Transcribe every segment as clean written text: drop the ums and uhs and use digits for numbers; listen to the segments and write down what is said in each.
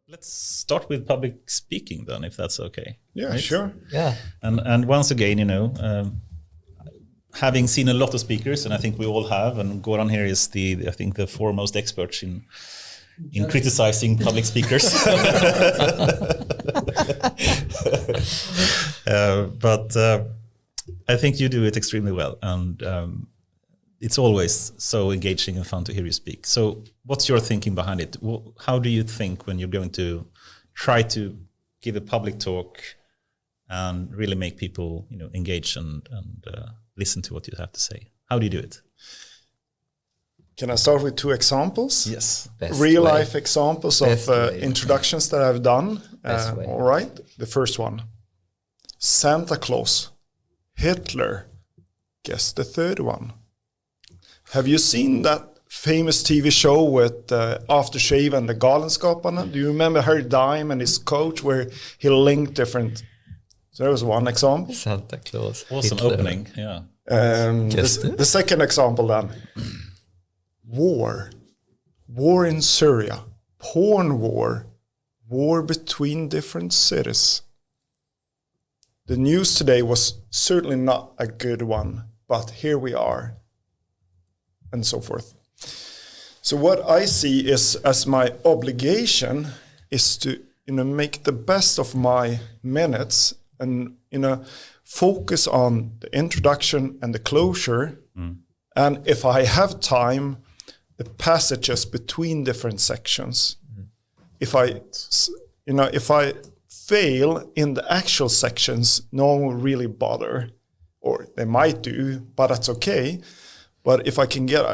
Let's start with public speaking then, if that's okay. Yeah, right? sure. Yeah. And once again, having seen a lot of speakers, and I think we all have, and Goran here is I think the foremost expert in criticizing public speakers. But I think you do it extremely well, and it's always so engaging and fun to hear you speak. So what's your thinking behind it? How do you think when you're going to try to give a public talk and really make people engage and listen to what you have to say? How do you do it? Can I start with 2 examples? Yes. Real life examples of introductions that I've done. All right. The first one, Santa Claus, Hitler. Guess the third one. Have you seen that famous TV show with Aftershave and the Galenskaparna? Do you remember Harry Dime and his coach where he linked different... So there was one example. Santa Claus. Awesome Hitler. opening, yeah. The second example then. War in Syria, porn war between different cities. The news today was certainly not a good one, but here we are, and so forth. So what I see is as my obligation is to make the best of my minutes and focus on the introduction and the closure, and if I have time, the passages between different sections. If I fail in the actual sections, no one will really bother, or they might do, but that's okay. But if I can get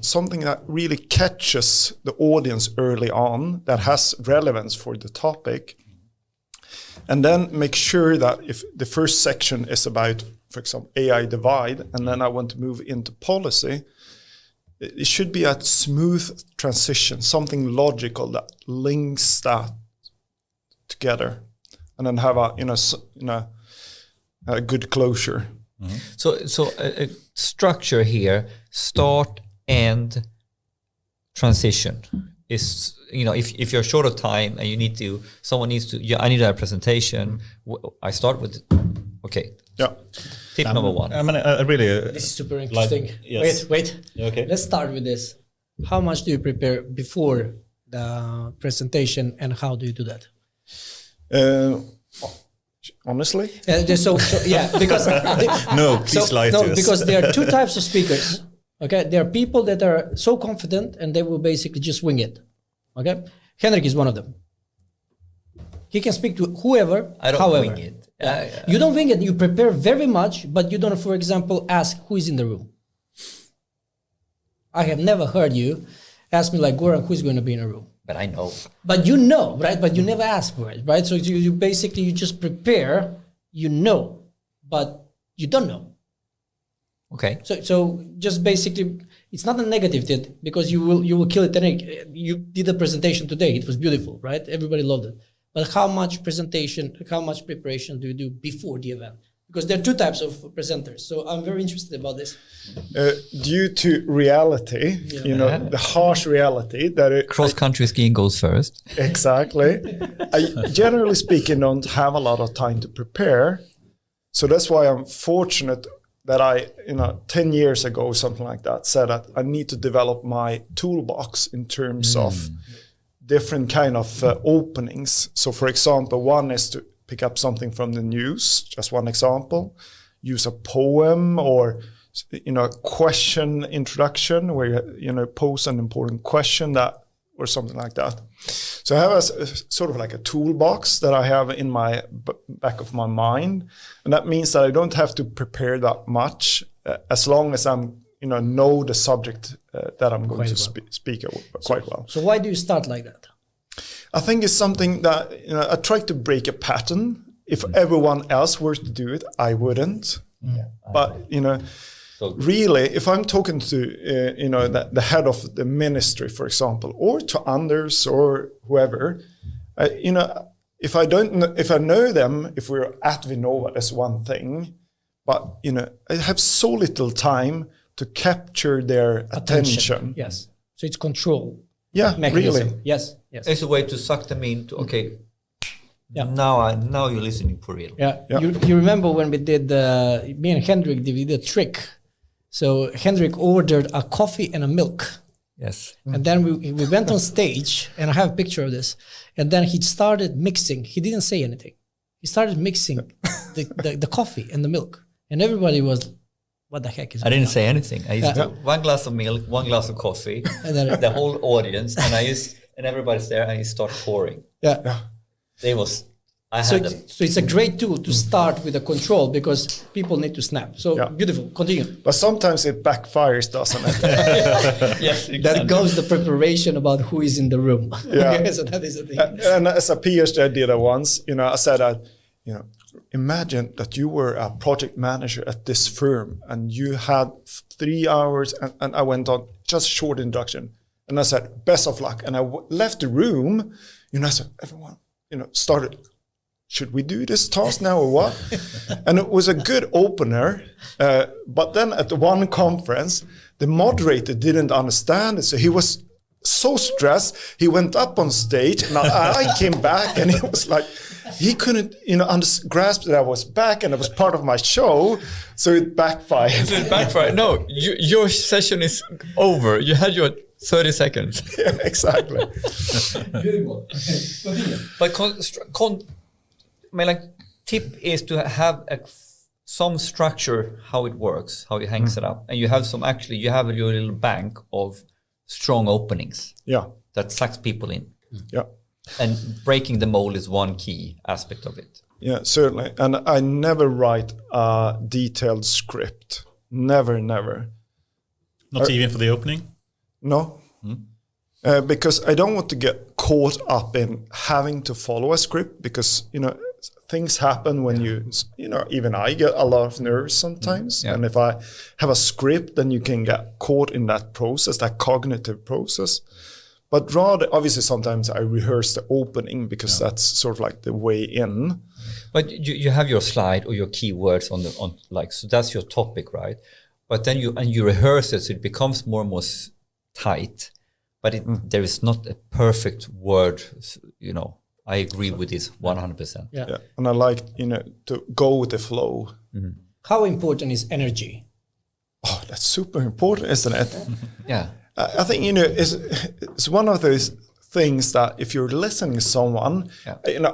something that really catches the audience early on, that has relevance for the topic, and then make sure that if the first section is about, for example, AI divide, and then I want to move into policy, it should be a smooth transition, something logical that links that together, and then have a good closure. Mm-hmm. So a structure here: start, end, transition. Is if you're short of time and someone needs to. I need a presentation. I start with, okay. Yeah. Tip number 1. I mean, really. This is super interesting. Yes. Wait. Okay. Let's start with this. How much do you prepare before the presentation, and how do you do that? Honestly? Because no, please lie to us. Because there are 2 types of speakers. Okay, there are people that are so confident and they will basically just wing it. Okay, Henrik is one of them. He can speak to whoever. I don't wing it. You don't wing it. You prepare very much, but you don't, for example, ask who is in the room. I have never heard you ask me like, Goran, who's going to be in a room? But I know. But you know, right? But you never ask for it, right? So you basically, you just prepare, but you don't know. Okay. So just basically, it's not a negative thing, because you will kill it. You did a presentation today. It was beautiful, right? Everybody loved it. But how much preparation do you do before the event? Because there are 2 types of presenters. So I'm very interested about this. Due to reality, the harsh reality that cross-country skiing goes first. Exactly. I generally speaking don't have a lot of time to prepare. So that's why I'm fortunate that I, 10 years ago, something like that, said that I need to develop my toolbox in terms of different kind of openings. So for example, one is to pick up something from the news, just one example, use a poem or a question introduction where you pose an important question that or something like that. So I have a sort of like a toolbox that I have in my back of my mind, and that means that I don't have to prepare that much as long as I'm know the subject that I'm going to speak quite well. So why do you start like that? I think it's something that I try to break a pattern. If everyone else were to do it, I wouldn't. Yeah. But so really, if I'm talking to the head of the ministry, for example, or to Anders or whoever, if I know them, if we're at Vinnova, that's one thing. But I have so little time to capture their attention. Yes. So it's control. Yeah, mechanism. really. Yes. It's a way to suck them into, okay, now you're listening for real. Yeah. Yeah. You remember when we did, me and Hendrik did a trick. So Hendrik ordered a coffee and a milk. Yes. And then we went on stage, and I have a picture of this. And then he started mixing. He didn't say anything. He started mixing the coffee and the milk. And everybody was, what the heck is I going didn't on? say anything. I used to, 1 glass of milk, 1 glass of coffee, And then, the whole audience, and everybody's there, and you start pouring. yeah. I So, had them. so it's a great tool to start with a control because people need to snap. So Yeah. beautiful. Continue. But sometimes it backfires, doesn't it? Yes, That goes the preparation about who is in the room. Yeah. Okay, so that is the thing. And as a PhD I did it once, I said that, imagine that you were a project manager at this firm and you had 3 hours and I went on just short introduction. And I said, best of luck. And I left the room, I said, everyone, started, should we do this task now or what? And it was a good opener. But then at the one conference, the moderator didn't understand it. So he was so stressed. He went up on stage and I came back and he was like, he couldn't, grasp that I was back and it was part of my show. So it backfired. It backfired. No, your session is over. You had your 30 seconds. Yeah, exactly. Beautiful. Continue. But tip is to have some structure how it works, how it hangs it up, and you have your little bank of strong openings Yeah. that sucks people in. Yeah. And breaking the mold is one key aspect of it. Yeah, certainly. And I never write a detailed script. Never. Not even for the opening? No. Because I don't want to get caught up in having to follow a script because, things happen when even I get a lot of nerves sometimes. Yeah. And if I have a script, then you can get caught in that process, that cognitive process. But rather, obviously, sometimes I rehearse the opening because that's sort of like the way in. But you have your slide or your keywords so that's your topic, right? But then you rehearse it, so it becomes more and more tight. But there is not a perfect word, I agree with this 100%. Yeah. And I like, to go with the flow. How important is energy? Oh, that's super important, isn't it? Yeah. I think, it's one of those things that if you're listening to someone,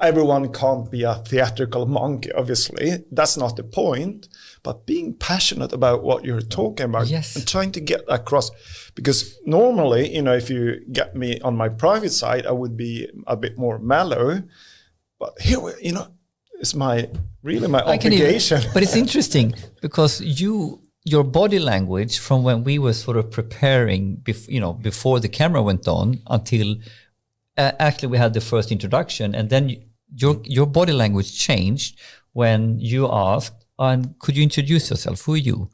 everyone can't be a theatrical monkey, obviously. That's not the point. But being passionate about what you're talking about and trying to get across. Because normally, if you get me on my private side, I would be a bit more mellow. But here, it's my obligation. But it's interesting because your body language from when we were sort of preparing, before the camera went on until actually we had the first introduction, and then your body language changed when you asked, and could you introduce yourself? Who are you?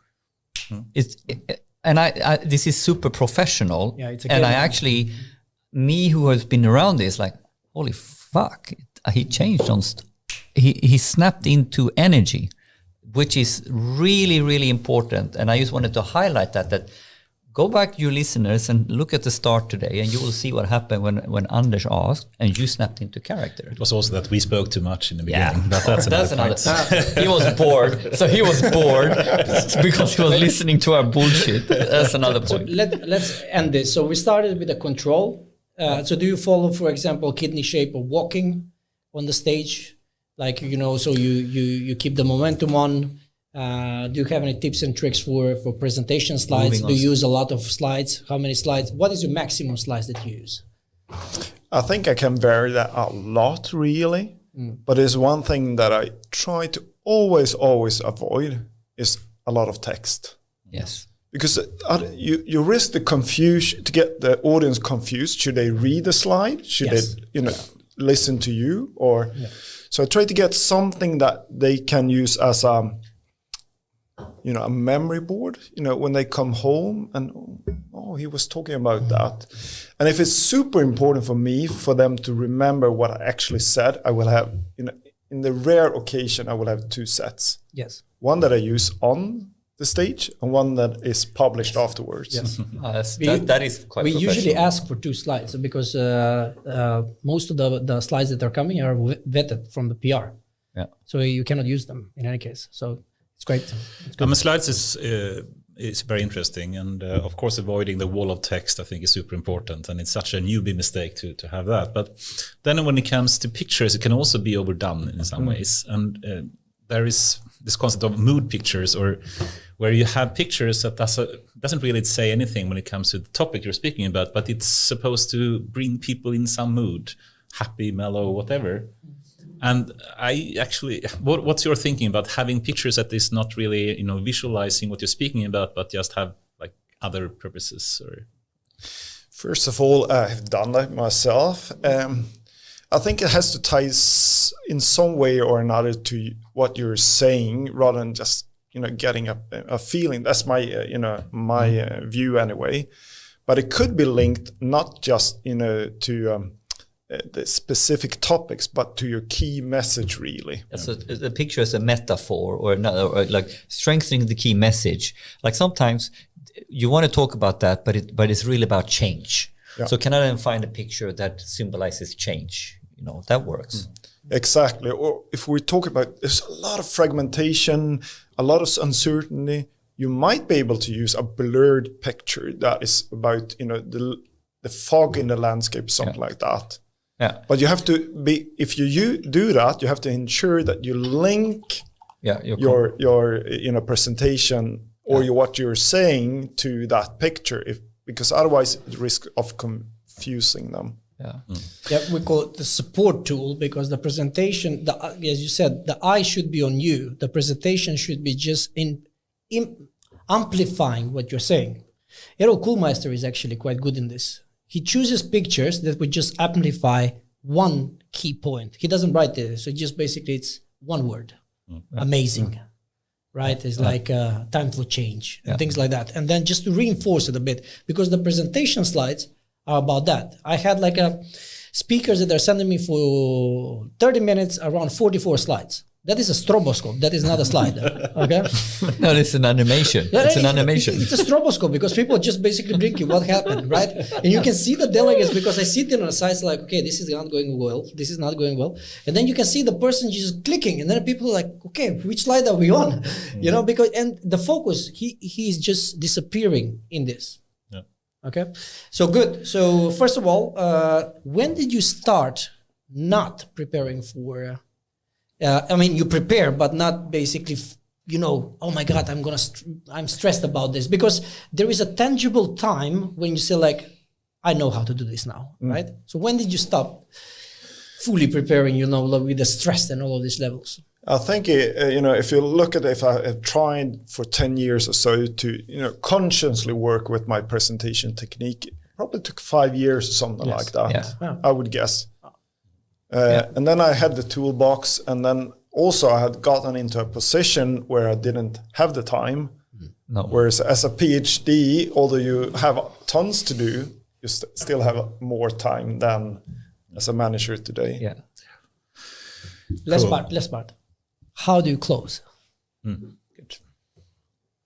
This is super professional. Yeah, it's a and game. I actually, me who has been around this, like, holy fuck, he changed he snapped into energy, which is really, really important. And I just wanted to highlight that go back, you listeners, and look at the start today, and you will see what happened when Anders asked, and you snapped into character. It was also that we spoke too much in the beginning. But that's another point. He was bored. So he was bored because he was listening to our bullshit. That's another point. Let's end this. So we started with a control. So do you follow, for example, kidney shape of walking on the stage? Like, so you keep the momentum on. Do you have any tips and tricks for presentation slides? Do you use a lot of slides? How many slides? What is your maximum slides that you use? I think I can vary that a lot, really. But there's one thing that I try to always avoid is a lot of text. Yes. Because you risk the confusion, to get the audience confused. Should they read the slide? Should they listen to you? Or so I try to get something that they can use as a memory board, when they come home and, he was talking about that. And if it's super important for me, for them to remember what I actually said, I will have, in the rare occasion, I will have 2 sets. Yes. One that I use on the stage and one that is published afterwards. Yes. That is quite We professional. usually ask for 2 slides because most of the slides that are coming are vetted from the PR. Yeah. So you cannot use them in any case. So it's great. It's good. Slides is very interesting, and of course, avoiding the wall of text I think is super important, and it's such a newbie mistake to have that. But then when it comes to pictures, it can also be overdone in some ways, and there is this concept of mood pictures, or where you have pictures that doesn't really say anything when it comes to the topic you're speaking about, but it's supposed to bring people in some mood, happy, mellow, whatever. And I actually, what's your thinking about having pictures that is not really, visualizing what you're speaking about, but just have like other purposes? Or First of all, I've done that myself. I think it has to tie in some way or another to what you're saying, rather than just getting a feeling. That's my my view anyway. But it could be linked not just to the specific topics, but to your key message, really. So the picture is a metaphor or another, or like strengthening the key message. Like sometimes you want to talk about that, but it's really about change. Yeah. So can I then find a picture that symbolizes change? That works. Exactly. Or if we talk about, there's a lot of fragmentation, a lot of uncertainty. You might be able to use a blurred picture that is about the fog in the landscape, something like that. Yeah. But you have to be, if you do that, you have to ensure that you link your presentation or what you're saying to that picture, because otherwise the risk of confusing them. Yeah. Yeah, we call it the support tool, because the presentation, as you said, the eye should be on you. The presentation should be just in amplifying what you're saying. Errol Kuhlmeister is actually quite good in this. He chooses pictures that would just amplify one key point. He doesn't write this, so just basically it's one word. Amazing. Right? It's like time for change and things like that. And then just to reinforce it a bit, because the presentation slides are about that. I had like speakers that are sending me for 30 minutes around 44 slides. That is a stroboscope. That is not a slide. Okay? No, it's an animation. It's an animation. It's a stroboscope, because people just basically blinking what happened, right? And you can see the delegates, because I sit there on the sides like, okay, this is not going well. This is not going well. And then you can see the person just clicking. And then people are like, okay, which slide are we on? Because, and the focus, he is just disappearing in this. Yeah. Okay? So good. So first of all, when did you start not preparing for... you prepare, but not basically, oh my God, I'm stressed about this, because there is a tangible time when you say like, I know how to do this now, right? So when did you stop fully preparing, with the stress and all of these levels? I think, if you look at it, if I have tried for 10 years or so to, consciously work with my presentation technique, it probably took 5 years or something like that, I would guess. And then I had the toolbox, and then also I had gotten into a position where I didn't have the time. No. Whereas as a PhD, although you have tons to do, you still have more time than as a manager today. Yeah. Last part. How do you close? Good.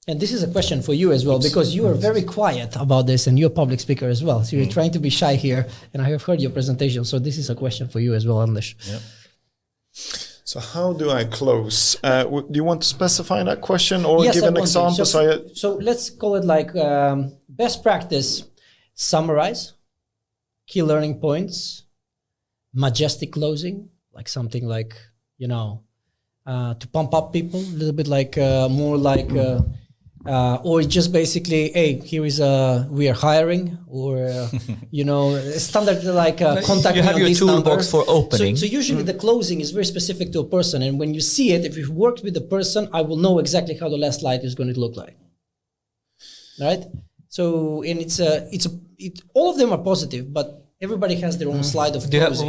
And this is a question for you as well, because you are very quiet about this, and you're a public speaker as well. So you're trying to be shy here, and I have heard your presentation. So this is a question for you as well, Anders. Yep. So how do I close? Do you want to specify that question or Yes, give an example? So let's call it like best practice: summarize, key learning points, majestic closing, like something like, to pump up people a little bit, like more like... or just basically, hey, here is we are hiring, or standard like contact. You have your toolbox for opening. So usually the closing is very specific to a person, and when you see it, if you've worked with the person, I will know exactly how the last slide is going to look like. Right? So, and all of them are positive, but everybody has their own slide of closing.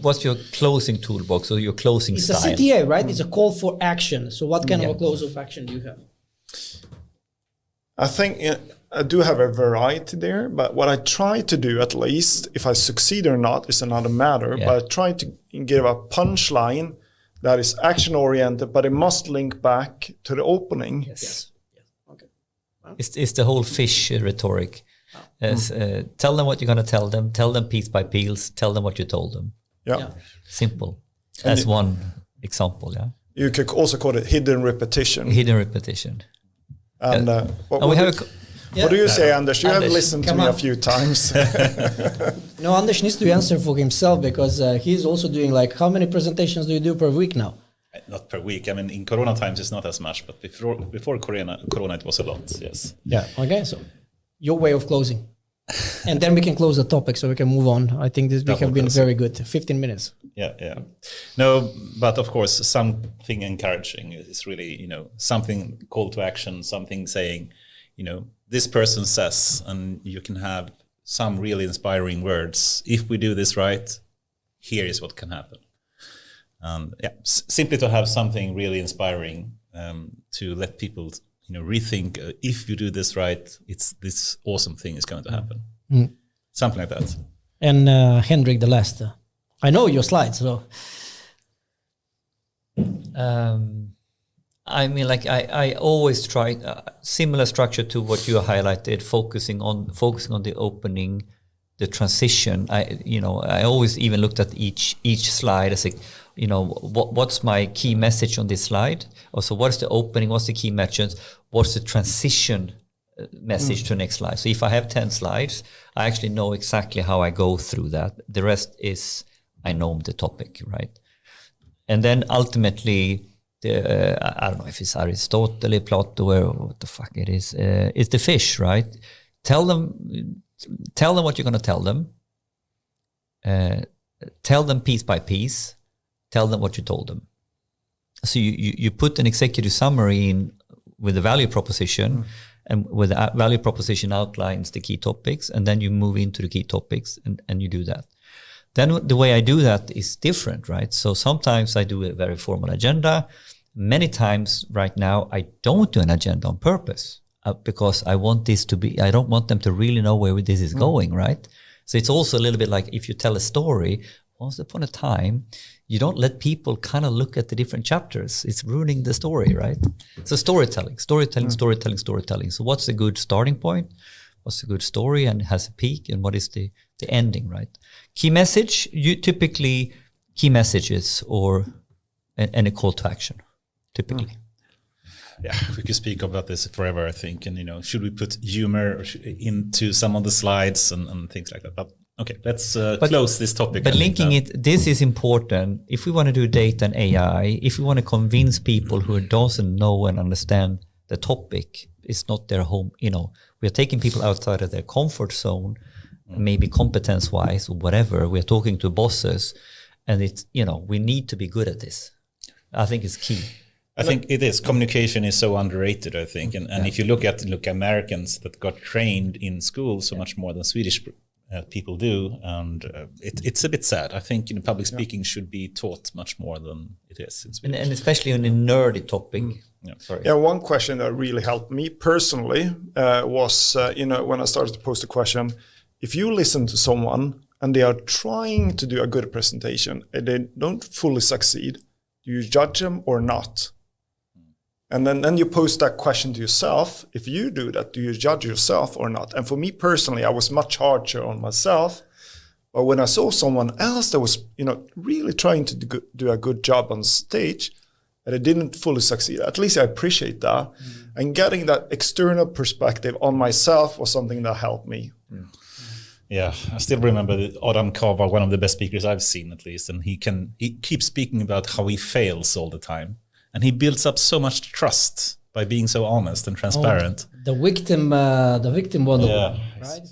What's your closing toolbox or your closing style? It's a CTA, right? It's a call for action. So what kind of a close of action do you have? I think I do have a variety there, but what I try to do, at least, if I succeed or not is another matter, but I try to give a punchline that is action-oriented, but it must link back to the opening. Yes. It's the whole fish rhetoric. Tell them what you're going to tell them piece by piece, tell them what you told them. Yeah. Simple. As one example, yeah. You could also call it hidden repetition. Hidden repetition. And what do you say, Anders? You have listened to me a few times. No, Anders needs to answer for himself because he's also doing like, how many presentations do you do per week now? Not per week. I mean, in Corona times, it's not as much, but before Corona, it was a lot. Yes. Yeah. Okay. So, your way of closing, and then we can close the topic so we can move on. I think we have been very good. 15 minutes. Yeah. No, but of course, something encouraging is really, something call to action, something saying, this person says, and you can have some really inspiring words. If we do this right, here is what can happen. Simply to have something really inspiring to let people, rethink. If you do this right, it's this awesome thing is going to happen. Something like that. And Henrik, the last. I know your slides, so. I mean, like I always try similar structure to what you highlighted, focusing on the opening, the transition. I always even looked at each slide as what's my key message on this slide? Also, what's the opening? What's the key message? What's the transition message to the next slide? So if I have 10 slides, I actually know exactly how I go through that. The rest is I know the topic, right? And then ultimately, I don't know if it's Aristotle, Plato, or what the fuck it is. It's the fish, right? Tell them what you're going to tell them. Tell them piece by piece. Tell them what you told them. So you put an executive summary in with the value proposition, and with the value proposition outlines the key topics, and then you move into the key topics and you do that. Then the way I do that is different, right? So sometimes I do a very formal agenda. Many times right now, I don't do an agenda on purpose because I don't want them to really know where this is going, right? So it's also a little bit like if you tell a story, once upon a time, you don't let people kind of look at the different chapters. It's ruining the story, right? So storytelling. So what's a good starting point? What's a good story and has a peak? And what is the ending, right? Key message, key messages and a call to action, typically. Yeah, we could speak about this forever, I think. And, should we put humor into some of the slides and things like that? But okay, let's close this topic. But linking this is important. If we want to do data and AI, if we want to convince people who doesn't know and understand the topic, it's not their home. We are taking people outside of their comfort zone, maybe competence-wise or whatever. We are talking to bosses, and it's we need to be good at this. I think it's key. I think it is. Communication is so underrated, I think. And if you look at Americans that got trained in school so much more than Swedish people do, and it's a bit sad. I think public speaking should be taught much more than it is in Swedish. And especially on a nerdy topic. One question that really helped me personally was, when I started to post the question, if you listen to someone and they are trying to do a good presentation and they don't fully succeed, do you judge them or not? And then you post that question to yourself. If you do that, do you judge yourself or not? And for me personally, I was much harsher on myself. But when I saw someone else that was, really trying to do a good job on stage, and it didn't fully succeed, at least I appreciate that. And getting that external perspective on myself was something that helped me. Yeah, I still remember Adam Kava, one of the best speakers I've seen, at least, and he keeps speaking about how he fails all the time. And he builds up so much trust by being so honest and transparent. The victim model, right?